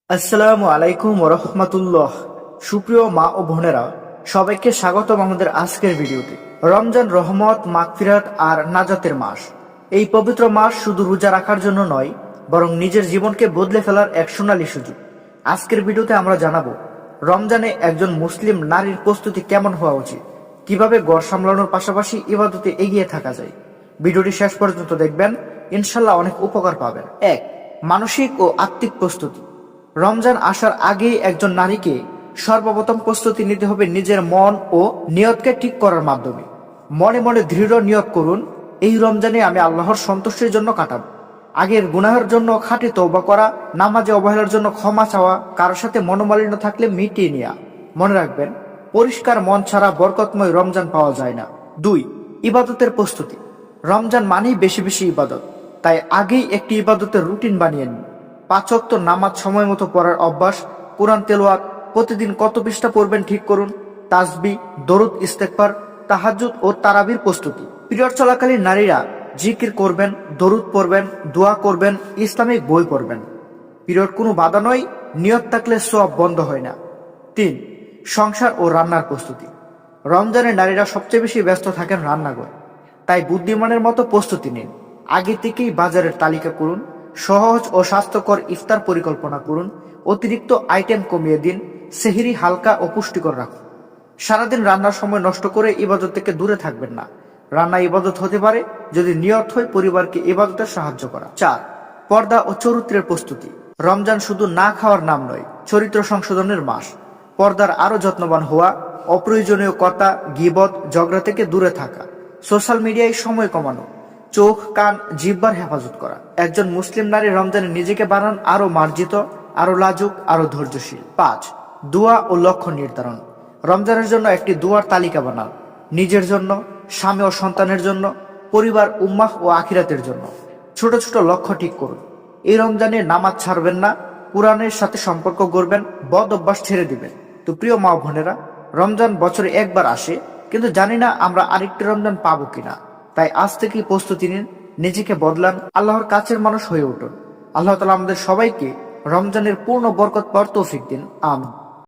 আসসালামু আলাইকুম ওরহমতুল্লাহ। সুপ্রিয় মা ও বোনেরা, সবাইকে স্বাগতম আমাদের আজকের ভিডিওতে। রমজান রহমত, মাগফিরাত আর নাজাতের মাস। এই পবিত্র মাস শুধু রোজা রাখার জন্য নয়, বরং নিজের জীবনকে বদলে ফেলার এক সোনালী সুযোগ। আজকের ভিডিওতে আমরা জানাবো রমজানে একজন মুসলিম নারীর প্রস্তুতি কেমন হওয়া উচিত, কিভাবে ঘর সামলানোর পাশাপাশি ইবাদতে এগিয়ে থাকা যায়। ভিডিওটি শেষ পর্যন্ত দেখবেন, ইনশাল্লাহ অনেক উপকার পাবেন। 1. মানসিক ও আত্মিক প্রস্তুতি। রমজান আসার আগেই একজন নারীকে সর্বপ্রথম প্রস্তুতি নিতে হবে নিজের মন ও নিয়তকে ঠিক করার মাধ্যমে। মনে মনে দৃঢ় নিয়ত করুন, এই রমজানে আমি আল্লাহর সন্তুষ্টির জন্য কাটাবো। আগের গুনাহের জন্য খাঁটি তওবা করা, নামাজে অবহেলার জন্য ক্ষমা চাওয়া, কারোর সাথে মনোমালিন্য থাকলে মিটিয়ে নেওয়া। মনে রাখবেন, পরিষ্কার মন ছাড়া বরকতময় রমজান পাওয়া যায় না। 2. ইবাদতের প্রস্তুতি। রমজান মানেই বেশি বেশি ইবাদত, তাই আগেই একটি ইবাদতের রুটিন বানিয়ে নিন। 5 ওয়াক্ত নামাজ সময় মতো পড়ার অভ্যাস, কোরআন তেলাওয়াত, প্রতিদিন কত পৃষ্ঠা পড়বেন ঠিক করুন। তাসবিহ, দরুদ, ইস্তেগফার, তাহাজ্জুদ ও তারাবির প্রস্তুতি। পিরিয়ড চলাকালীন নারীরা জিকির করবেন, দরুদ পড়বেন, দোয়া করবেন, ইসলামিক বই পড়বেন। পিরিয়ড কোনো বাধা নয়, নিয়ত থাকলে সওয়াব বন্ধ হয় না। 3. সংসার ও রান্নার প্রস্তুতি। রমজানে নারীরা সবচেয়ে বেশি ব্যস্ত থাকেন রান্নাঘরে, তাই বুদ্ধিমানের মতো প্রস্তুতি নিন। আগে থেকেই বাজারের তালিকা করুন, সহজ ও স্বাস্থ্যকর ইফতার পরিকল্পনা করুন, অতিরিক্ত আইটেম কমিয়ে দিন, সেহরি হালকা ও পুষ্টিকর রাখুন। সারাদিন রান্নার সময় নষ্ট করে ইবাদত থেকে দূরে থাকবেন না। রান্না ইবাদত হতে পারে যদি নিয়ত হয় পরিবারকে ইবাদতে সাহায্য করা। 4. পর্দা ও চরিত্রের প্রস্তুতি। রমজান শুধু না খাওয়ার নাম নয়, চরিত্র সংশোধনের মাস। পর্দার আরো যত্নবান হওয়া, অপ্রয়োজনীয় কথা, গীবত, ঝগড়া থেকে দূরে থাকা, সোশ্যাল মিডিয়ায় সময় কমানো, চোখ, কান, জিহ্বার হেফাজত করা। একজন মুসলিম নারী রমজানে নিজেকে বানান আরো মার্জিত, আরো লাজুক, আরো ধৈর্যশীল। 5. দোয়া ও লক্ষ্য নির্ধারণ। রমজানের জন্য একটি দোয়ার তালিকা বানান, নিজের জন্য, স্বামী ও সন্তানের জন্য, পরিবার, উম্মাহ ও আখিরাতের জন্য। ছোট ছোট লক্ষ্য ঠিক করুন। এই রমজানে নামাজ ছাড়বেন না, কোরআনের সাথে সম্পর্ক গড়বেন, বদ অভ্যাস ছেড়ে দিবেন। তো প্রিয় মা বোনেরা, রমজান বছরে একবার আসে, কিন্তু জানি না আমরা আরেকটি রমজান পাবো কিনা। তাই আজ থেকেই প্রস্তুতি নিন, নিজেকে বদলান, আল্লাহর কাছের মানুষ হয়ে উঠুন। আল্লাহ তাআলা আমাদের সবাইকে রমজানের পূর্ণ বরকত পাওয়ার তৌফিক দিন। আমিন।